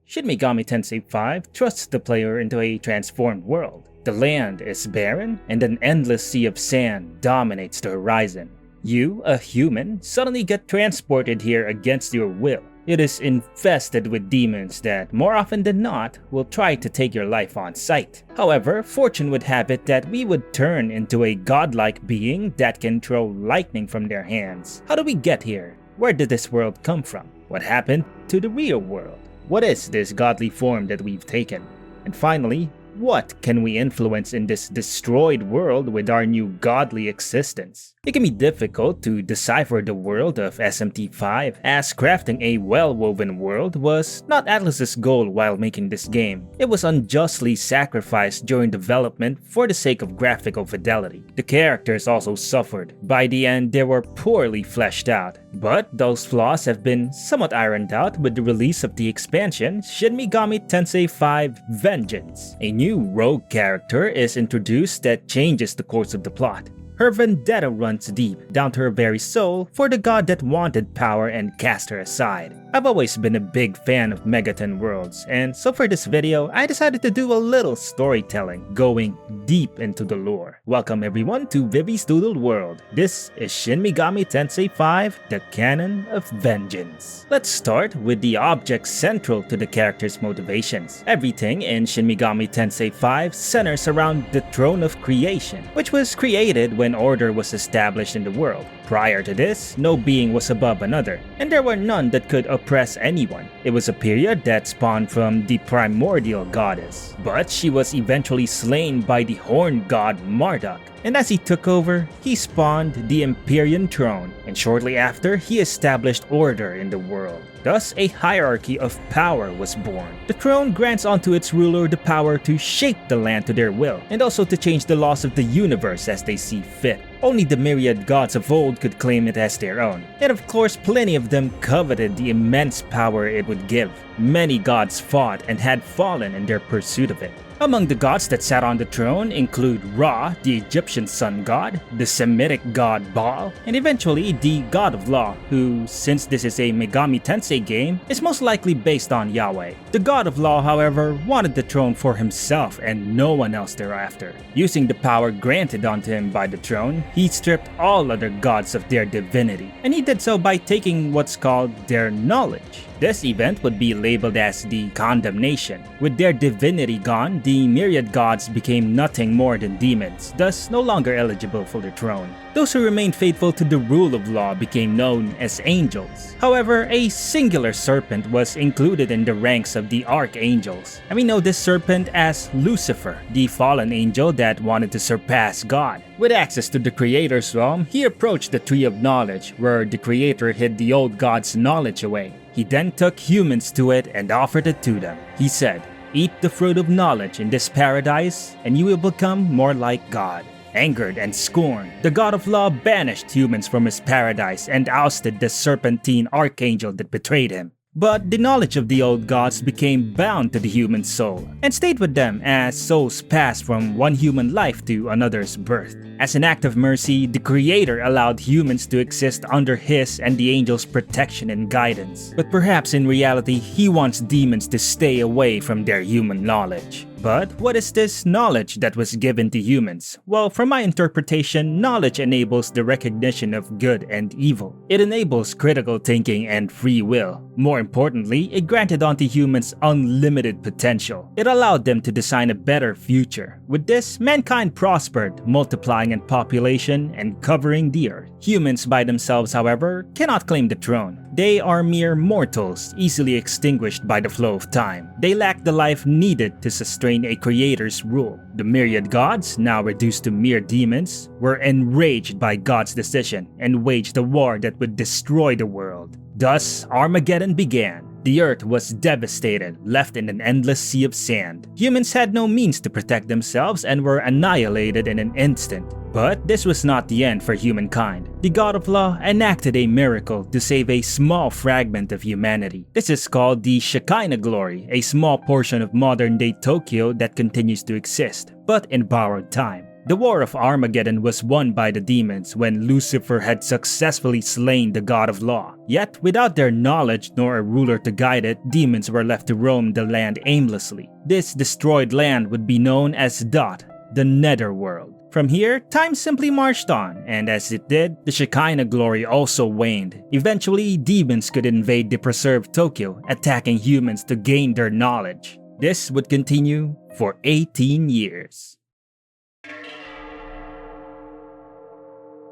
Shin Megami Tensei V thrusts the player into a transformed world. The land is barren, and an endless sea of sand dominates the horizon. You, a human, suddenly get transported here against your will. It is infested with demons that, more often than not, will try to take your life on sight. However, fortune would have it that we would turn into a godlike being that can throw lightning from their hands. How do we get here? Where did this world come from? What happened to the real world? What is this godly form that we've taken? And finally, what can we influence in this destroyed world with our new godly existence? It can be difficult to decipher the world of SMT V, as crafting a well-woven world was not Atlus's goal while making this game. It was unjustly sacrificed during development for the sake of graphical fidelity. The characters also suffered. By the end, they were poorly fleshed out. But those flaws have been somewhat ironed out with the release of the expansion Shin Megami Tensei V Vengeance. A new rogue character is introduced that changes the course of the plot. Her vendetta runs deep, down to her very soul, for the god that wanted power and cast her aside. I've always been a big fan of Megaton worlds, and so for this video, I decided to do a little storytelling, going deep into the lore. Welcome everyone to Vivi's Doodled World. This is Shin Megami Tensei V, the Canon of Vengeance. Let's start with the objects central to the character's motivations. Everything in Shin Megami Tensei V centers around the Throne of Creation, which was created when order was established in the world. Prior to this, no being was above another, and there were none that could oppress anyone. It was a period that spawned from the primordial goddess, but she was eventually slain by the horned god Marduk. And as he took over, he spawned the Empyrean throne, and shortly after, he established order in the world. Thus, a hierarchy of power was born. The throne grants unto its ruler the power to shape the land to their will, and also to change the laws of the universe as they see fit. Only the myriad gods of old could claim it as their own, and of course plenty of them coveted the immense power it would give. Many gods fought and had fallen in their pursuit of it. Among the gods that sat on the throne include Ra, the Egyptian sun god, the Semitic god Baal, and eventually the god of law, who, since this is a Megami Tensei game, is most likely based on Yahweh. The god of law, however, wanted the throne for himself and no one else thereafter. Using the power granted unto him by the throne, he stripped all other gods of their divinity, and he did so by taking what's called their knowledge. This event would be labeled as the condemnation. With their divinity gone, the myriad gods became nothing more than demons, thus no longer eligible for the throne. Those who remained faithful to the rule of law became known as angels. However, a singular serpent was included in the ranks of the archangels, and we know this serpent as Lucifer, the fallen angel that wanted to surpass God. With access to the Creator's realm, he approached the Tree of Knowledge, where the Creator hid the old god's knowledge away. He then took humans to it and offered it to them. He said, "Eat the fruit of knowledge in this paradise, and you will become more like God." Angered and scorned, the god of law banished humans from his paradise and ousted the serpentine archangel that betrayed him. But the knowledge of the old gods became bound to the human soul and stayed with them as souls passed from one human life to another's birth. As an act of mercy, the Creator allowed humans to exist under his and the angels' protection and guidance. But perhaps in reality, he wants demons to stay away from their human knowledge. But what is this knowledge that was given to humans? Well, from my interpretation, knowledge enables the recognition of good and evil. It enables critical thinking and free will. More importantly, it granted unto humans unlimited potential. It allowed them to design a better future. With this, mankind prospered, multiplying in population and covering the earth. Humans by themselves, however, cannot claim the throne. They are mere mortals, easily extinguished by the flow of time. They lack the life needed to sustain a creator's rule. The myriad gods, now reduced to mere demons, were enraged by God's decision and waged a war that would destroy the world. Thus, Armageddon began. The earth was devastated, left in an endless sea of sand. Humans had no means to protect themselves and were annihilated in an instant. But this was not the end for humankind. The god of law enacted a miracle to save a small fragment of humanity. This is called the Shekinah glory, a small portion of modern-day Tokyo that continues to exist, but in borrowed time. The War of Armageddon was won by the demons when Lucifer had successfully slain the God of Law. Yet, without their knowledge nor a ruler to guide it, demons were left to roam the land aimlessly. This destroyed land would be known as Dot, the Netherworld. From here, time simply marched on, and as it did, the Shekinah glory also waned. Eventually, demons could invade the preserved Tokyo, attacking humans to gain their knowledge. This would continue for 18 years.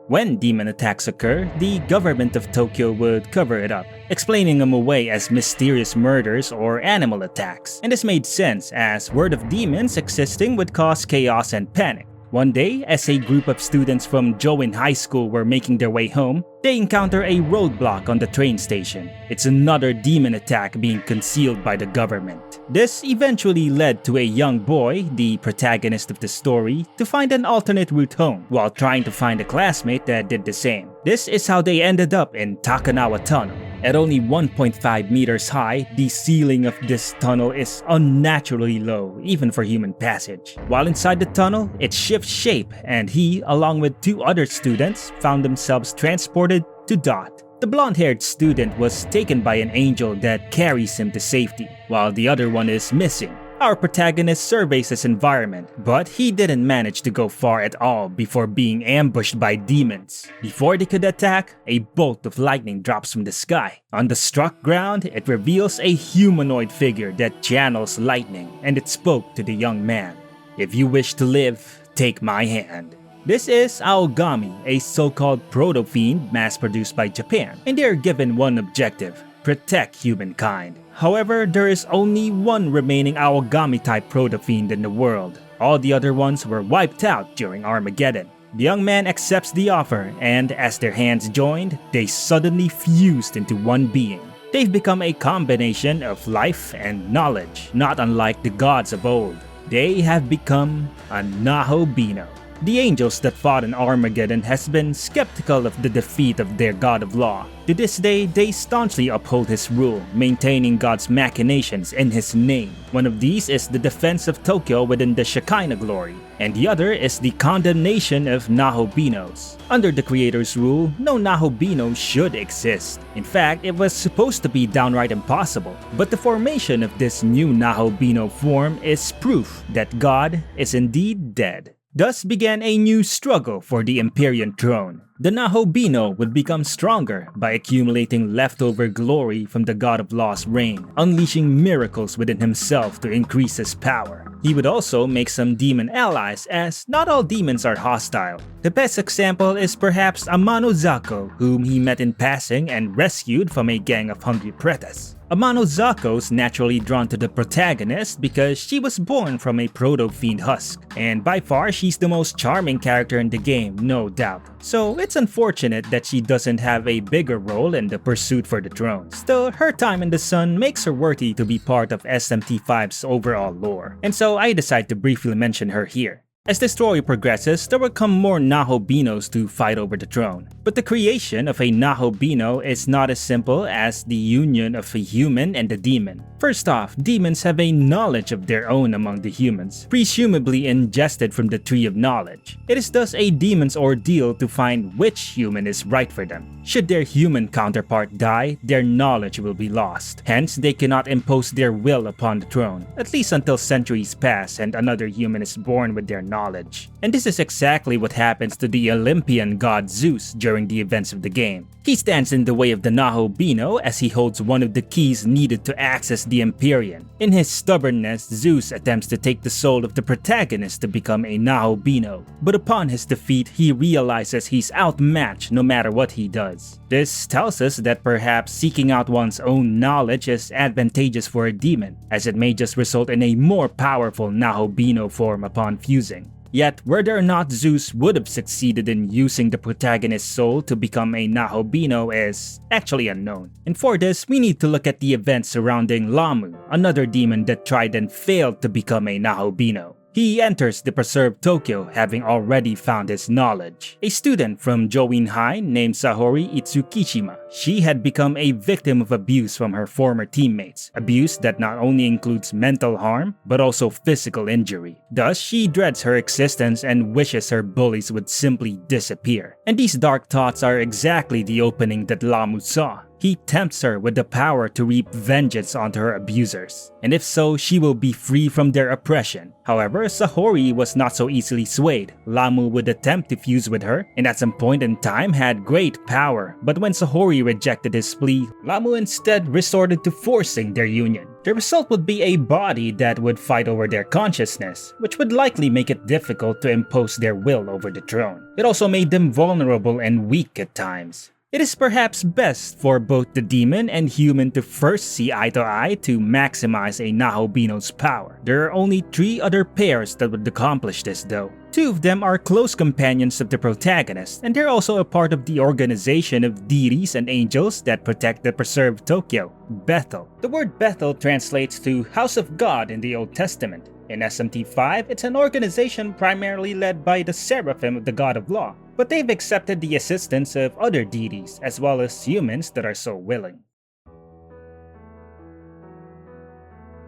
When demon attacks occur, the government of Tokyo would cover it up, explaining them away as mysterious murders or animal attacks. And this made sense, as word of demons existing would cause chaos and panic. One day, as a group of students from Join High School were making their way home, they encounter a roadblock on the train station. It's another demon attack being concealed by the government. This eventually led to a young boy, the protagonist of the story, to find an alternate route home while trying to find a classmate that did the same. This is how they ended up in Takanawa Tunnel. At only 1.5 meters high, the ceiling of this tunnel is unnaturally low, even for human passage. While inside the tunnel, it shifts shape, and he, along with two other students, found themselves transported to Dot. The blonde-haired student was taken by an angel that carries him to safety, while the other one is missing. Our protagonist surveys his environment, but he didn't manage to go far at all before being ambushed by demons. Before they could attack, a bolt of lightning drops from the sky. On the struck ground, it reveals a humanoid figure that channels lightning, and it spoke to the young man. "If you wish to live, take my hand." This is Aogami, a so-called proto-fiend mass-produced by Japan, and they are given one objective: protect humankind. However, there is only one remaining Aogami-type proto-fiend in the world. All the other ones were wiped out during Armageddon. The young man accepts the offer, and as their hands joined, they suddenly fused into one being. They've become a combination of life and knowledge, not unlike the gods of old. They have become a Nahobino. The angels that fought in Armageddon has been skeptical of the defeat of their God of Law. To this day, they staunchly uphold his rule, maintaining God's machinations in his name. One of these is the defense of Tokyo within the Shekinah glory, and the other is the condemnation of Nahobinos. Under the creator's rule, no Nahobino should exist. In fact, it was supposed to be downright impossible. But the formation of this new Nahobino form is proof that God is indeed dead. Thus began a new struggle for the Empyrean throne. The Nahobino would become stronger by accumulating leftover glory from the God of Law's reign, unleashing miracles within himself to increase his power. He would also make some demon allies, as not all demons are hostile. The best example is perhaps Amano Zako, whom he met in passing and rescued from a gang of hungry pretas. Amano Zako's naturally drawn to the protagonist because she was born from a proto-fiend husk, and by far she's the most charming character in the game, no doubt. So it's unfortunate that she doesn't have a bigger role in the pursuit for the throne. Still, her time in the sun makes her worthy to be part of SMT V's overall lore, and so I decide to briefly mention her here. As the story progresses, there will come more Nahobinos to fight over the throne. But the creation of a Nahobino is not as simple as the union of a human and a demon. First off, demons have a knowledge of their own among the humans, presumably ingested from the Tree of Knowledge. It is thus a demon's ordeal to find which human is right for them. Should their human counterpart die, their knowledge will be lost. Hence, they cannot impose their will upon the throne, at least until centuries pass and another human is born with their knowledge. And this is exactly what happens to the Olympian god Zeus during the events of the game. He stands in the way of the Nahobino as he holds one of the keys needed to access the Empyrean. In his stubbornness, Zeus attempts to take the soul of the protagonist to become a Nahobino, but upon his defeat, he realizes he's outmatched no matter what he does. This tells us that perhaps seeking out one's own knowledge is advantageous for a demon, as it may just result in a more powerful Nahobino form upon fusing. Yet, whether or not Zeus would have succeeded in using the protagonist's soul to become a Nahobino is actually unknown. And for this, we need to look at the events surrounding Lamu, another demon that tried and failed to become a Nahobino. He enters the preserved Tokyo having already found his knowledge. A student from Join High named Sahori Itsukishima she had become a victim of abuse from her former teammates, abuse that not only includes mental harm, but also physical injury. Thus, she dreads her existence and wishes her bullies would simply disappear. And these dark thoughts are exactly the opening that Lamu saw. He tempts her with the power to reap vengeance onto her abusers, and if so, she will be free from their oppression. However, Sahori was not so easily swayed. Lamu would attempt to fuse with her, and at some point in time had great power, but when Sahori rejected his plea, Lamu instead resorted to forcing their union. The result would be a body that would fight over their consciousness, which would likely make it difficult to impose their will over the throne. It also made them vulnerable and weak at times. It is perhaps best for both the demon and human to first see eye to eye to maximize a Nahobino's power. There are only 3 other pairs that would accomplish this though. 2 of them are close companions of the protagonist, and they're also a part of the organization of deities and angels that protect the preserved Tokyo, Bethel. The word Bethel translates to House of God in the Old Testament. In SMT V, it's an organization primarily led by the Seraphim of the God of Law, but they've accepted the assistance of other deities as well as humans that are so willing.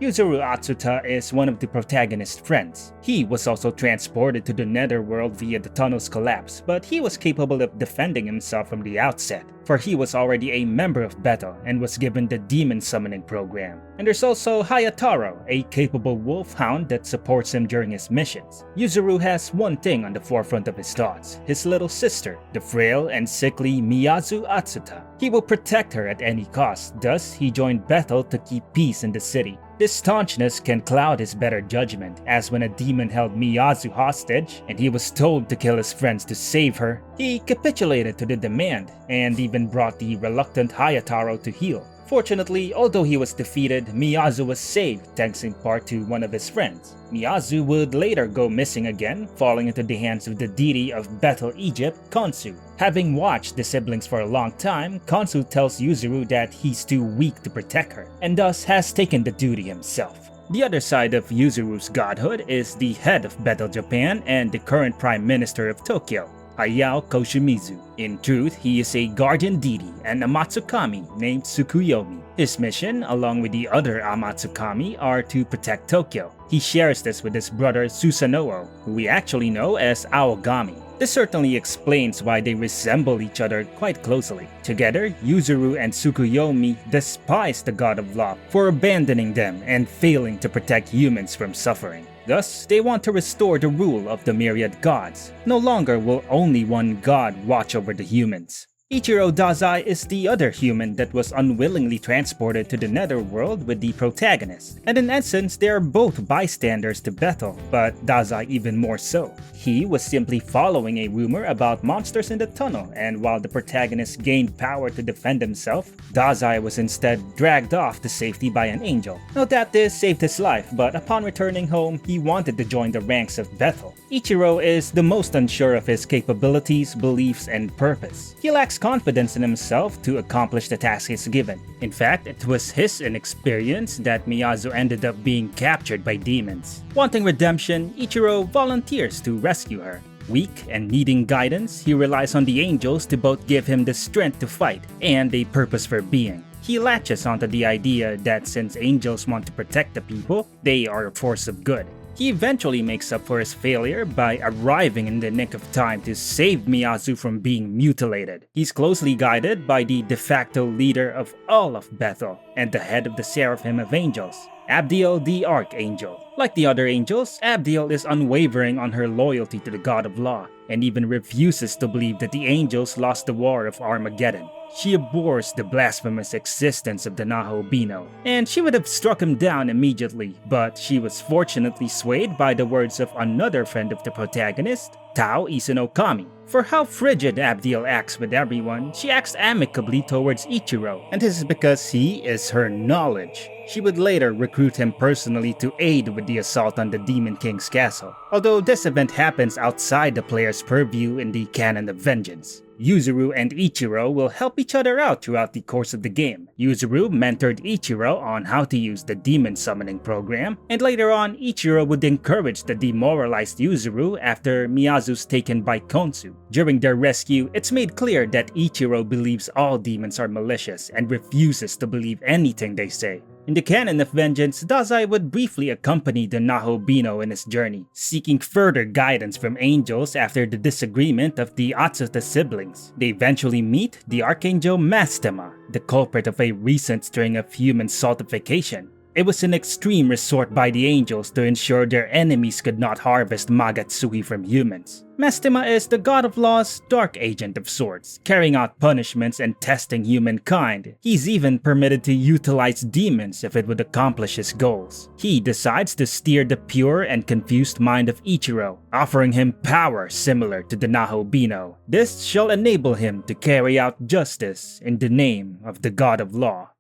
Yuzuru Atsuta is one of the protagonist's friends. He was also transported to the netherworld via the tunnel's collapse, but he was capable of defending himself from the outset, for he was already a member of Bethel and was given the demon summoning program. And there's also Hayataro, a capable wolfhound that supports him during his missions. Yuzuru has one thing on the forefront of his thoughts, his little sister, the frail and sickly Miyazu Atsuta. He will protect her at any cost, thus he joined Bethel to keep peace in the city. This staunchness can cloud his better judgment, as when a demon held Miyazu hostage and he was told to kill his friends to save her, he capitulated to the demand and even brought the reluctant Hayataro to heel. Fortunately, although he was defeated, Miyazu was saved thanks in part to one of his friends. Miyazu would later go missing again, falling into the hands of the deity of Bethel, Egypt, Khonsu. Having watched the siblings for a long time, Khonsu tells Yuzuru that he's too weak to protect her, and thus has taken the duty himself. The other side of Yuzuru's godhood is the head of Bethel, Japan, and the current Prime Minister of Tokyo, Hayao Koshimizu. In truth, he is a guardian deity and a Matsukami named Tsukuyomi. His mission, along with the other Amatsukami, are to protect Tokyo. He shares this with his brother Susanoo, who we actually know as Aogami. This certainly explains why they resemble each other quite closely. Together, Yuzuru and Tsukuyomi despise the God of Law for abandoning them and failing to protect humans from suffering. Thus, they want to restore the rule of the myriad gods. No longer will only one god watch over the humans. Ichiro Dazai is the other human that was unwillingly transported to the netherworld with the protagonist, and in essence they are both bystanders to Bethel, but Dazai even more so. He was simply following a rumor about monsters in the tunnel, and while the protagonist gained power to defend himself, Dazai was instead dragged off to safety by an angel. Note that this saved his life, but upon returning home, he wanted to join the ranks of Bethel. Ichiro is the most unsure of his capabilities, beliefs, and purpose. He lacks confidence in himself to accomplish the task he's given. In fact, it was his inexperience that Miyazu ended up being captured by demons. Wanting redemption, Ichiro volunteers to rescue her. Weak and needing guidance, he relies on the angels to both give him the strength to fight and a purpose for being. He latches onto the idea that since angels want to protect the people, they are a force of good. He eventually makes up for his failure by arriving in the nick of time to save Miyazu from being mutilated. He's closely guided by the de facto leader of all of Bethel and the head of the Seraphim of Angels, Abdiel the Archangel. Like the other angels, Abdiel is unwavering on her loyalty to the God of Law and even refuses to believe that the angels lost the war of Armageddon. She abhors the blasphemous existence of the Nahobino, and she would have struck him down immediately, but she was fortunately swayed by the words of another friend of the protagonist, Tao Izanokami. For how frigid Abdiel acts with everyone, she acts amicably towards Ichiro, and this is because he is her knowledge. She would later recruit him personally to aid with the assault on the Demon King's castle, although this event happens outside the player's purview in the canon of Vengeance. Yuzuru and Ichiro will help each other out throughout the course of the game. Yuzuru mentored Ichiro on how to use the demon summoning program, and later on Ichiro would encourage the demoralized Yuzuru after Miyazu's taken by Konsu. During their rescue, it's made clear that Ichiro believes all demons are malicious and refuses to believe anything they say. In the canon of Vengeance, Dazai would briefly accompany the Nahobino in his journey, seeking further guidance from angels after the disagreement of the Atsuta siblings. They eventually meet the Archangel Mastema, the culprit of a recent string of human saltification. It was an extreme resort by the angels to ensure their enemies could not harvest Magatsuhi from humans. Mastema is the god of law's dark agent of sorts, carrying out punishments and testing humankind. He's even permitted to utilize demons if it would accomplish his goals. He decides to steer the pure and confused mind of Ichiro, offering him power similar to the Nahobino. This shall enable him to carry out justice in the name of the god of law.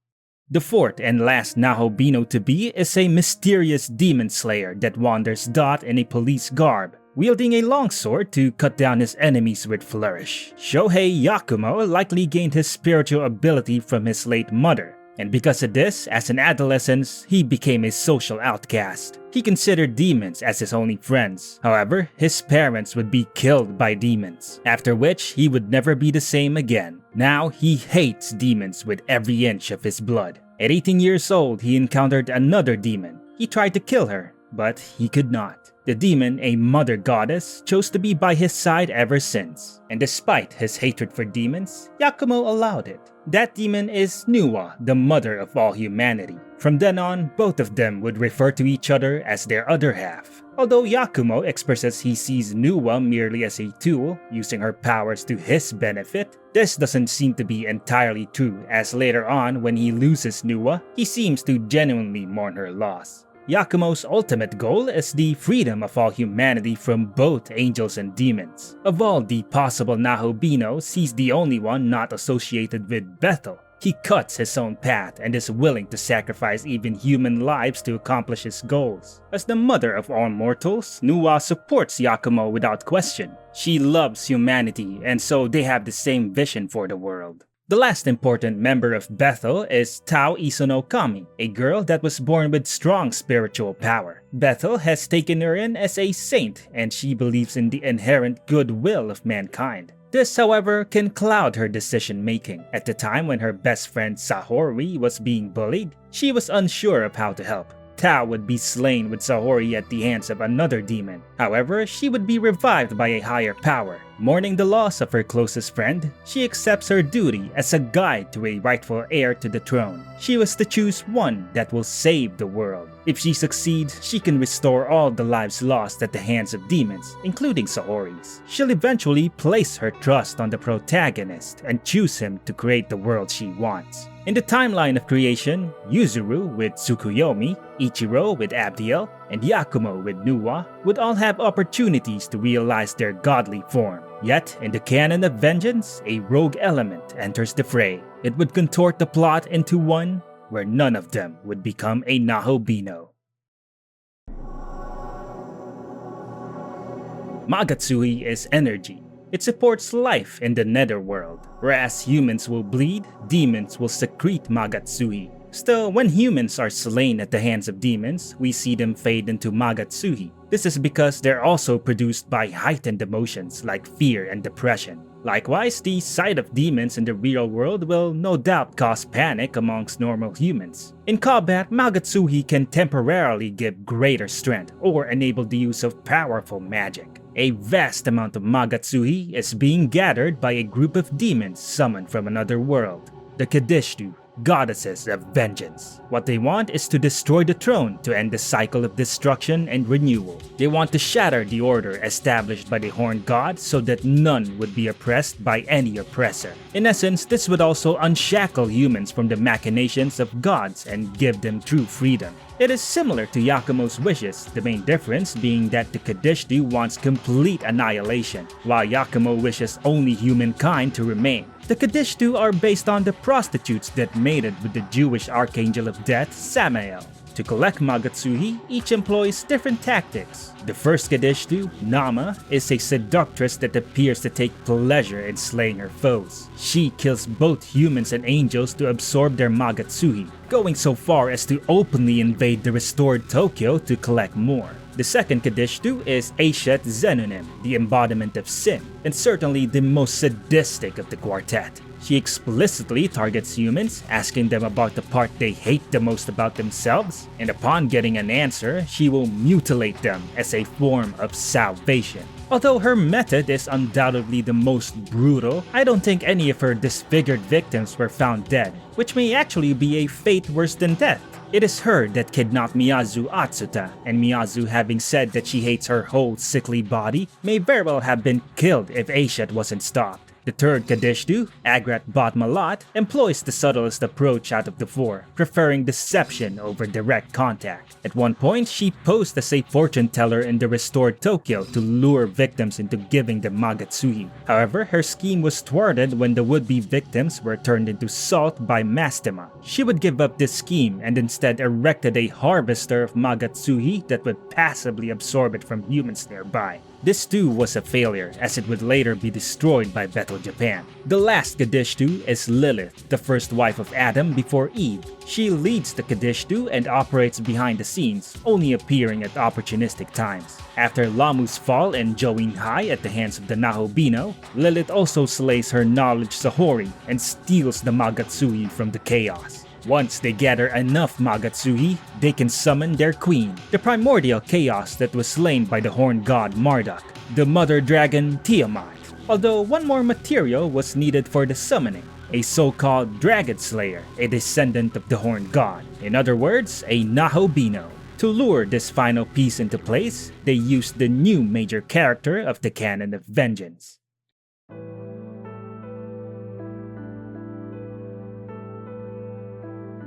The fourth and last Nahobino to be is a mysterious demon slayer that wanders in a police garb, wielding a longsword to cut down his enemies with flourish. Shohei Yakumo likely gained his spiritual ability from his late mother, and because of this, as an adolescent, he became a social outcast. He considered demons as his only friends. However, his parents would be killed by demons, after which he would never be the same again. Now, he hates demons with every inch of his blood. At 18 years old, he encountered another demon. He tried to kill her, but he could not. The demon, a mother goddess, chose to be by his side ever since. And despite his hatred for demons, Yakumo allowed it. That demon is Nuwa, the mother of all humanity. From then on, both of them would refer to each other as their other half. Although Yakumo expresses he sees Nuwa merely as a tool, using her powers to his benefit, this doesn't seem to be entirely true, as later on when he loses Nuwa, he seems to genuinely mourn her loss. Yakumo's ultimate goal is the freedom of all humanity from both angels and demons. Of all the possible Nahobinos, he's the only one not associated with Bethel. He cuts his own path and is willing to sacrifice even human lives to accomplish his goals. As the mother of all mortals, Nuwa supports Yakumo without question. She loves humanity, and so they have the same vision for the world. The last important member of Bethel is Tao Isono Kami, a girl that was born with strong spiritual power. Bethel has taken her in as a saint, and she believes in the inherent goodwill of mankind. This, however, can cloud her decision-making. At the time when her best friend Sahori was being bullied, she was unsure of how to help. Tao would be slain with Sahori at the hands of another demon. However, she would be revived by a higher power. Mourning the loss of her closest friend, she accepts her duty as a guide to a rightful heir to the throne. She was to choose one that will save the world. If she succeeds, she can restore all the lives lost at the hands of demons, including Sahori's. She'll eventually place her trust on the protagonist and choose him to create the world she wants. In the timeline of creation, Yuzuru with Tsukuyomi, Ichiro with Abdiel, and Yakumo with Nuwa would all have opportunities to realize their godly form. Yet, in the canon of Vengeance, a rogue element enters the fray. It would contort the plot into one where none of them would become a Nahobino. Magatsuhi is energy. It supports life in the netherworld. Whereas humans will bleed, demons will secrete Magatsuhi. Still, when humans are slain at the hands of demons, we see them fade into Magatsuhi. This is because they're also produced by heightened emotions like fear and depression. Likewise, the sight of demons in the real world will no doubt cause panic amongst normal humans. In combat, Magatsuhi can temporarily give greater strength or enable the use of powerful magic. A vast amount of Magatsuhi is being gathered by a group of demons summoned from another world, the Qadištu, goddesses of vengeance. What they want is to destroy the throne to end the cycle of destruction and renewal. They want to shatter the order established by the horned god so that none would be oppressed by any oppressor. In essence, this would also unshackle humans from the machinations of gods and give them true freedom. It is similar to Yakumo's wishes, the main difference being that the Qadištu wants complete annihilation, while Yakumo wishes only humankind to remain. The Qadištu are based on the prostitutes that mated with the Jewish archangel of death, Samael. To collect Magatsuhi, each employs different tactics. The first Qadištu, Nama, is a seductress that appears to take pleasure in slaying her foes. She kills both humans and angels to absorb their Magatsuhi, going so far as to openly invade the restored Tokyo to collect more. The second Qadištu is Aishet Zenunim, the embodiment of sin, and certainly the most sadistic of the quartet. She explicitly targets humans, asking them about the part they hate the most about themselves, and upon getting an answer, she will mutilate them as a form of salvation. Although her method is undoubtedly the most brutal, I don't think any of her disfigured victims were found dead, which may actually be a fate worse than death. It is her that kidnapped Miyazu Atsuta, and Miyazu, having said that she hates her whole sickly body, may very well have been killed if Aishet wasn't stopped. The third Qadištu, Agrat Batmalat, employs the subtlest approach out of the four, preferring deception over direct contact. At one point, she posed as a fortune teller in the restored Tokyo to lure victims into giving them Magatsuhi. However, her scheme was thwarted when the would-be victims were turned into salt by Mastema. She would give up this scheme and instead erected a harvester of Magatsuhi that would passively absorb it from humans nearby. This too was a failure, as it would later be destroyed by Battle Japan. The last Qadištu is Lilith, the first wife of Adam before Eve. She leads the Qadištu and operates behind the scenes, only appearing at opportunistic times. After Lamu's fall and Join High at the hands of the Nahobino, Lilith also slays her knowledge Sahori and steals the Magatsuhi from the chaos. Once they gather enough Magatsuhi, they can summon their queen, the primordial chaos that was slain by the horned god Marduk, the mother dragon Tiamat. Although one more material was needed for the summoning, a so-called dragon slayer, a descendant of the horned god. In other words, a Nahobino. To lure this final piece into place, they used the new major character of the canon of vengeance.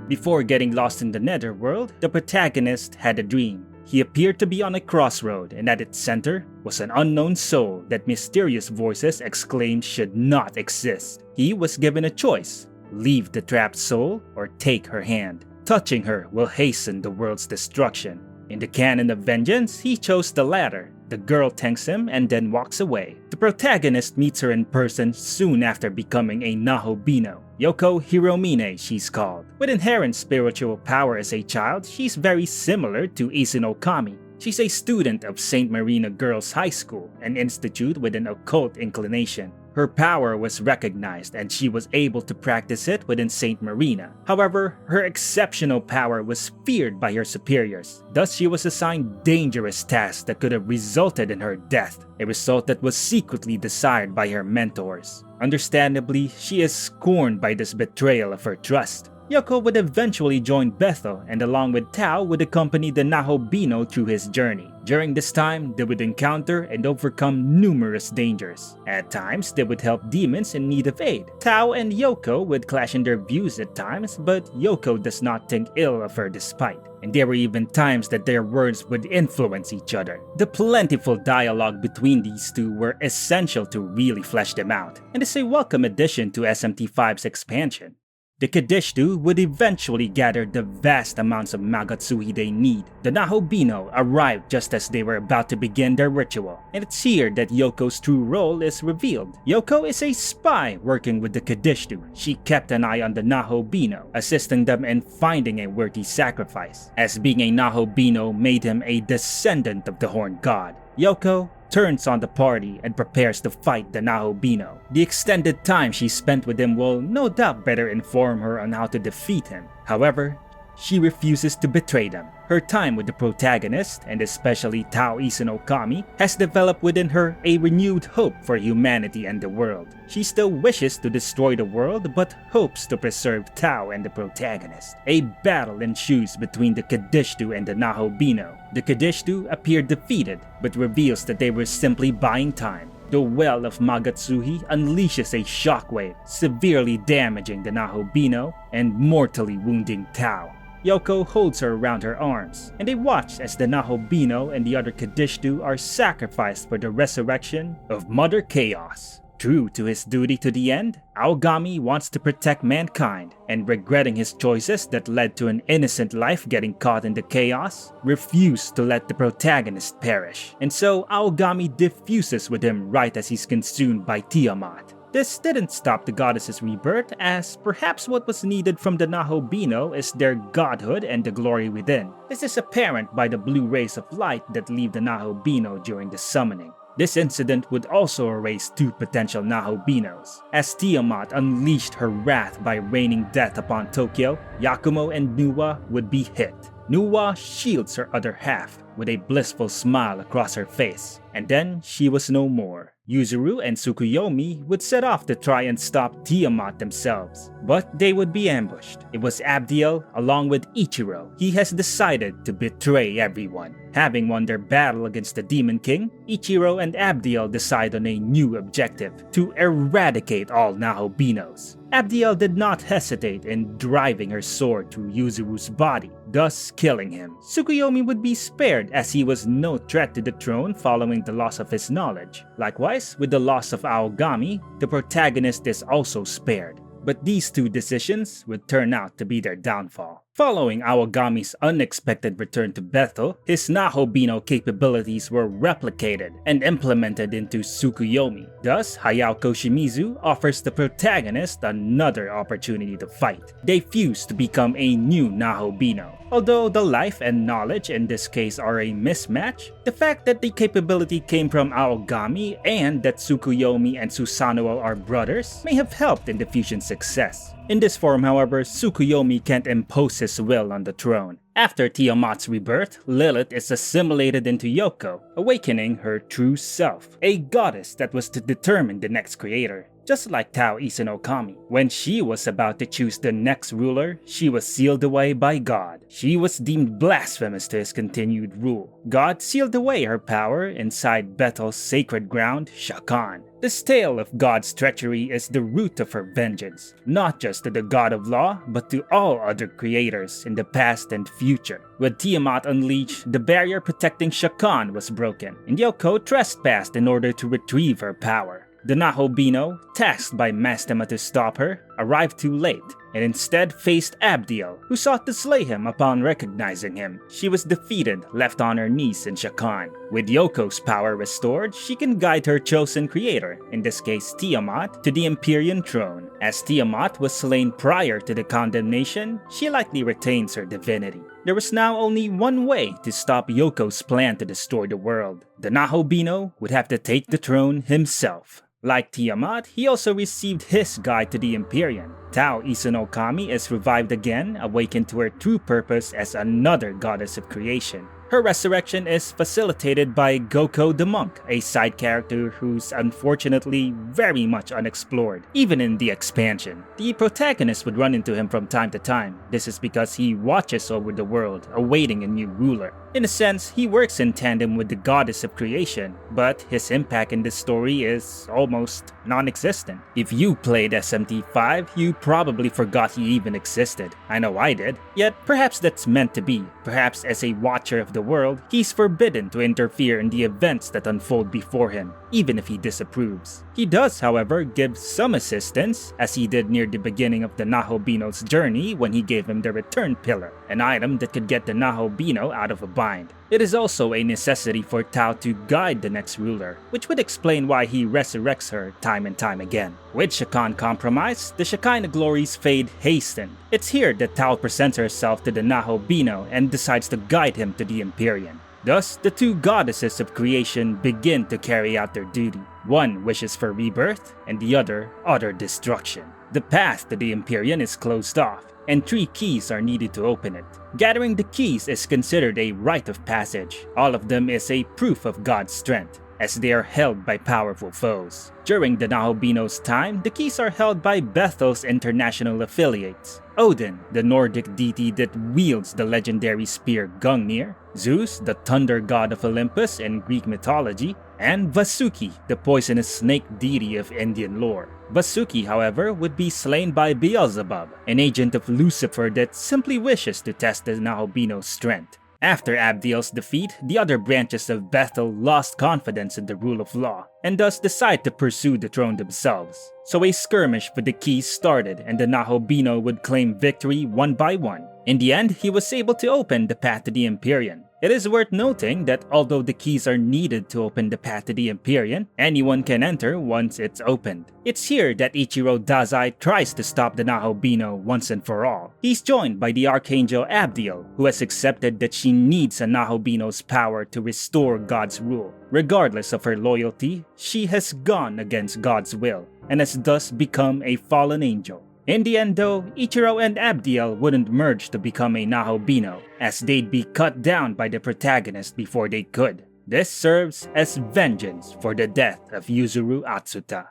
Before getting lost in the netherworld, the protagonist had a dream. He appeared to be on a crossroad, and at its center was an unknown soul that mysterious voices exclaimed should not exist. He was given a choice: leave the trapped soul or take her hand. Touching her will hasten the world's destruction. In the canon of vengeance, he chose the latter. The girl thanks him and then walks away. The protagonist meets her in person soon after becoming a Nahobino. Yoko Hiromine, she's called. With inherent spiritual power as a child, she's very similar to Isen Okami. She's a student of St. Marina Girls High School, an institute with an occult inclination. Her power was recognized and she was able to practice it within St. Marina. However, her exceptional power was feared by her superiors. Thus, she was assigned dangerous tasks that could have resulted in her death, a result that was secretly desired by her mentors. Understandably, she is scorned by this betrayal of her trust. Yoko would eventually join Bethel and along with Tao would accompany the Nahobino through his journey. During this time, they would encounter and overcome numerous dangers. At times, they would help demons in need of aid. Tao and Yoko would clash in their views at times, but Yoko does not think ill of her despite. And there were even times that their words would influence each other. The plentiful dialogue between these two were essential to really flesh them out, and is a welcome addition to SMT V's expansion. The Qadištu would eventually gather the vast amounts of Magatsuhi they need. The Nahobino arrived just as they were about to begin their ritual, and it's here that Yoko's true role is revealed. Yoko is a spy working with the Qadištu. She kept an eye on the Nahobino, assisting them in finding a worthy sacrifice, as being a Nahobino made him a descendant of the horned god. Yoko turns on the party and prepares to fight the Nahobino. The extended time she spent with him will no doubt better inform her on how to defeat him. However, she refuses to betray them. Her time with the protagonist, and especially Tao Isen Okami, has developed within her a renewed hope for humanity and the world. She still wishes to destroy the world, but hopes to preserve Tao and the protagonist. A battle ensues between the Qadištu and the Nahobino. The Qadištu appear defeated, but reveals that they were simply buying time. The well of Magatsuhi unleashes a shockwave, severely damaging the Nahobino and mortally wounding Tao. Yoko holds her around her arms, and they watch as the Nahobino and the other Qadištu are sacrificed for the resurrection of Mother Chaos. True to his duty to the end, Aogami wants to protect mankind, and regretting his choices that led to an innocent life getting caught in the chaos, refused to let the protagonist perish. And so Aogami diffuses with him right as he's consumed by Tiamat. This didn't stop the goddess's rebirth, as perhaps what was needed from the Nahobino is their godhood and the glory within. This is apparent by the blue rays of light that leave the Nahobino during the summoning. This incident would also erase 2 potential Nahobinos. As Tiamat unleashed her wrath by raining death upon Tokyo, Yakumo and Nuwa would be hit. Nuwa shields her other half with a blissful smile across her face, and then she was no more. Yuzuru and Tsukuyomi would set off to try and stop Tiamat themselves, but they would be ambushed. It was Abdiel along with Ichiro. He has decided to betray everyone. Having won their battle against the Demon King, Ichiro and Abdiel decide on a new objective: to eradicate all Nahobinos. Abdiel did not hesitate in driving her sword through Yuzuru's body, thus killing him. Tsukuyomi would be spared as he was no threat to the throne following the loss of his knowledge. Likewise, with the loss of Aogami, the protagonist is also spared. But these 2 decisions would turn out to be their downfall. Following Aogami's unexpected return to Bethel, his Nahobino capabilities were replicated and implemented into Tsukuyomi. Thus, Hayao Koshimizu offers the protagonist another opportunity to fight. They fuse to become a new Nahobino. Although the life and knowledge in this case are a mismatch, the fact that the capability came from Aogami and that Tsukuyomi and Susanoo are brothers may have helped in the fusion's success. In this form, however, Tsukuyomi can't impose his will on the throne. After Tiamat's rebirth, Lilith is assimilated into Yoko, awakening her true self, a goddess that was to determine the next creator. Just like Tao Isenokami, when she was about to choose the next ruler, she was sealed away by God. She was deemed blasphemous to his continued rule. God sealed away her power inside Bethel's sacred ground, Shakan. This tale of God's treachery is the root of her vengeance, not just to the God of Law, but to all other creators in the past and future. With Tiamat unleashed, the barrier protecting Shakan was broken, and Yoko trespassed in order to retrieve her power. The Nahobino, tasked by Mastema to stop her, arrived too late, and instead faced Abdiel, who sought to slay him upon recognizing him. She was defeated, left on her knees in Shakan. With Yoko's power restored, she can guide her chosen creator, in this case Tiamat, to the Empyrean throne. As Tiamat was slain prior to the condemnation, she likely retains her divinity. There was now only one way to stop Yoko's plan to destroy the world. The Nahobino would have to take the throne himself. Like Tiamat, he also received his guide to the Empyrean. Tao Isenokami is revived again, awakened to her true purpose as another goddess of creation. Her resurrection is facilitated by Goko the monk, a side character who's unfortunately very much unexplored, even in the expansion. The protagonist would run into him from time to time. This is because he watches over the world, awaiting a new ruler. In a sense, he works in tandem with the goddess of creation, but his impact in this story is almost non-existent. If you played SMT V, you probably forgot he even existed. I know I did. Yet perhaps that's meant to be. Perhaps as a watcher of the world, he's forbidden to interfere in the events that unfold before him, even if he disapproves. He does, however, give some assistance, as he did near the beginning of the Nahobino's journey when he gave him the Return Pillar, an item that could get the Nahobino out of a bind. It is also a necessity for Tao to guide the next ruler, which would explain why he resurrects her time and time again. With Shakan compromised, the Shekinah glory's fade hastened. It's here that Tao presents herself to the Nahobino and decides to guide him to the Empyrean. Thus, the 2 goddesses of creation begin to carry out their duty. One wishes for rebirth, and the other utter destruction. The path to the Empyrean is closed off, and 3 keys are needed to open it. Gathering the keys is considered a rite of passage. All of them is a proof of God's strength, as they are held by powerful foes. During the Nahobino's time, the keys are held by Bethel's international affiliates: Odin, the Nordic deity that wields the legendary spear Gungnir; Zeus, the thunder god of Olympus in Greek mythology; and Vasuki, the poisonous snake deity of Indian lore. Vasuki, however, would be slain by Beelzebub, an agent of Lucifer that simply wishes to test the Nahobino's strength. After Abdiel's defeat, the other branches of Bethel lost confidence in the rule of law, and thus decide to pursue the throne themselves. So a skirmish for the keys started, and the Nahobino would claim victory one by one. In the end, he was able to open the path to the Empyrean. It is worth noting that although the keys are needed to open the path to the Empyrean, anyone can enter once it's opened. It's here that Ichiro Dazai tries to stop the Nahobino once and for all. He's joined by the Archangel Abdiel, who has accepted that she needs a Nahobino's power to restore God's rule. Regardless of her loyalty, she has gone against God's will, and has thus become a fallen angel. In the end though, Ichiro and Abdiel wouldn't merge to become a Nahobino, as they'd be cut down by the protagonist before they could. This serves as vengeance for the death of Yuzuru Atsuta.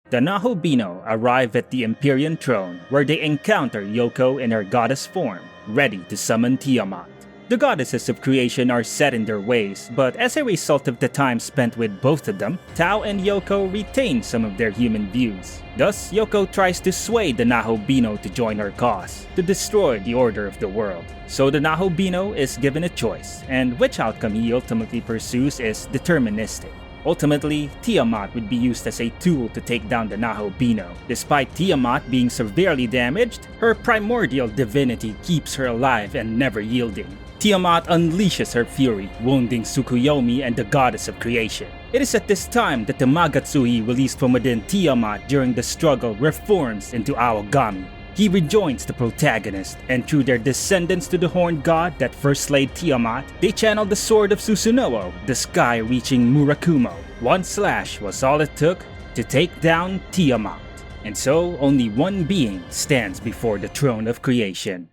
The Nahobino arrive at the Empyrean throne, where they encounter Yoko in her goddess form, ready to summon Tiamat. The goddesses of creation are set in their ways, but as a result of the time spent with both of them, Tao and Yoko retain some of their human views. Thus, Yoko tries to sway the Nahobino to join her cause, to destroy the order of the world. So the Nahobino is given a choice, and which outcome he ultimately pursues is deterministic. Ultimately, Tiamat would be used as a tool to take down the Nahobino. Despite Tiamat being severely damaged, her primordial divinity keeps her alive and never yielding. Tiamat unleashes her fury, wounding Tsukuyomi and the goddess of creation. It is at this time that the Magatsuhi released from within Tiamat during the struggle reforms into Aogami. He rejoins the protagonist, and through their descendants to the horned god that first slayed Tiamat, they channel the sword of Susanoo, the sky reaching Murakumo. One slash was all it took to take down Tiamat. And so, only one being stands before the throne of creation.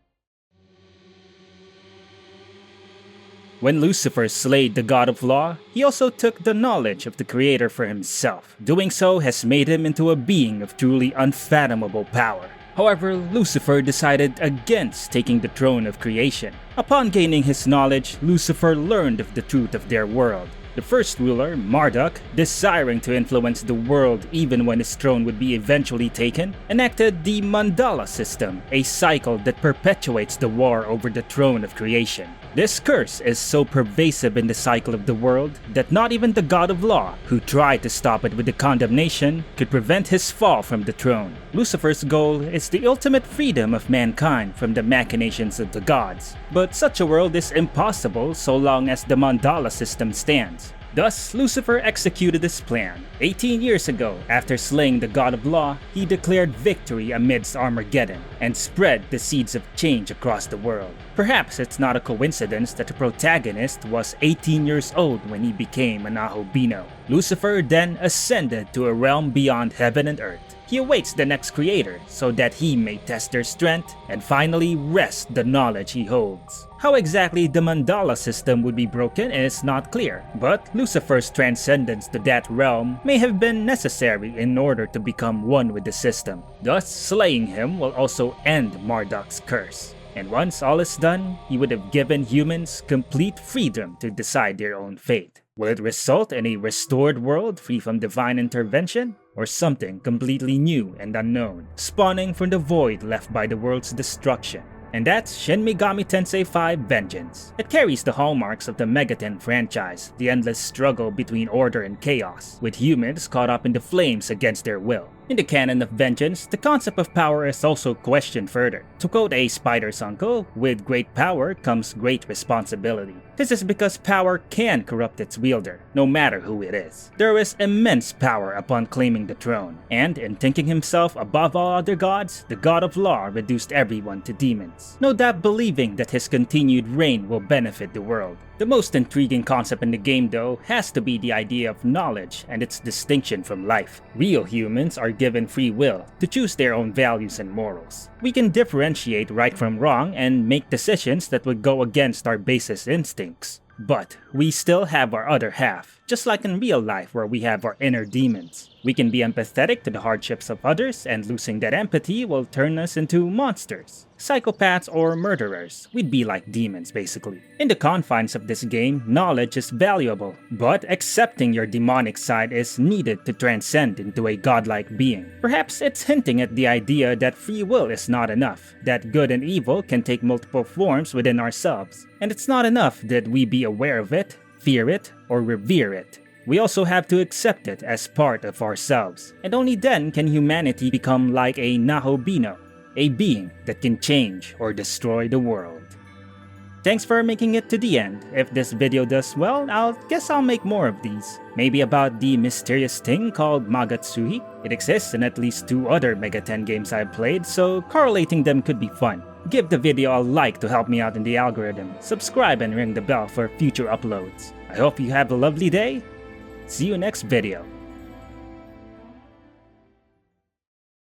When Lucifer slayed the god of law, he also took the knowledge of the creator for himself. Doing so has made him into a being of truly unfathomable power. However, Lucifer decided against taking the throne of creation. Upon gaining his knowledge, Lucifer learned of the truth of their world. The first ruler, Marduk, desiring to influence the world even when his throne would be eventually taken, enacted the Mandala system, a cycle that perpetuates the war over the throne of creation. This curse is so pervasive in the cycle of the world that not even the god of law, who tried to stop it with the condemnation, could prevent his fall from the throne. Lucifer's goal is the ultimate freedom of mankind from the machinations of the gods, but such a world is impossible so long as the Mandala system stands. Thus, Lucifer executed his plan. 18 years ago, after slaying the god of law, he declared victory amidst Armageddon and spread the seeds of change across the world. Perhaps it's not a coincidence that the protagonist was 18 years old when he became a Nahobino. Lucifer then ascended to a realm beyond heaven and earth. He awaits the next creator so that he may test their strength and finally wrest the knowledge he holds. How exactly the Mandala system would be broken is not clear, but Lucifer's transcendence to that realm may have been necessary in order to become one with the system. Thus, slaying him will also end Marduk's curse. And once all is done, he would have given humans complete freedom to decide their own fate. Will it result in a restored world free from divine intervention? Or something completely new and unknown, spawning from the void left by the world's destruction? And that's Shin Megami Tensei V Vengeance. It carries the hallmarks of the Megaten franchise, the endless struggle between order and chaos, with humans caught up in the flames against their will. In the canon of Vengeance, the concept of power is also questioned further. To quote a spider's uncle, with great power comes great responsibility. This is because power can corrupt its wielder, no matter who it is. There is immense power upon claiming the throne, and in thinking himself above all other gods, the god of law reduced everyone to demons, no doubt believing that his continued reign will benefit the world. The most intriguing concept in the game though has to be the idea of knowledge and its distinction from life. Real humans are given free will to choose their own values and morals. We can differentiate right from wrong and make decisions that would go against our basest instincts. But we still have our other half, just like in real life where we have our inner demons. We can be empathetic to the hardships of others, and losing that empathy will turn us into monsters. Psychopaths or murderers. We'd be like demons basically. In the confines of this game, knowledge is valuable, but accepting your demonic side is needed to transcend into a godlike being. Perhaps it's hinting at the idea that free will is not enough, that good and evil can take multiple forms within ourselves, and it's not enough that we be aware of it, fear it, or revere it. We also have to accept it as part of ourselves, and only then can humanity become like a Nahobino, a being that can change or destroy the world. Thanks for making it to the end. If this video does well, I'll make more of these. Maybe about the mysterious thing called Magatsuhi. It exists in at least 2 other Mega 10 games I've played, so correlating them could be fun. Give the video a like to help me out in the algorithm. Subscribe and ring the bell for future uploads. I hope you have a lovely day. See you next video.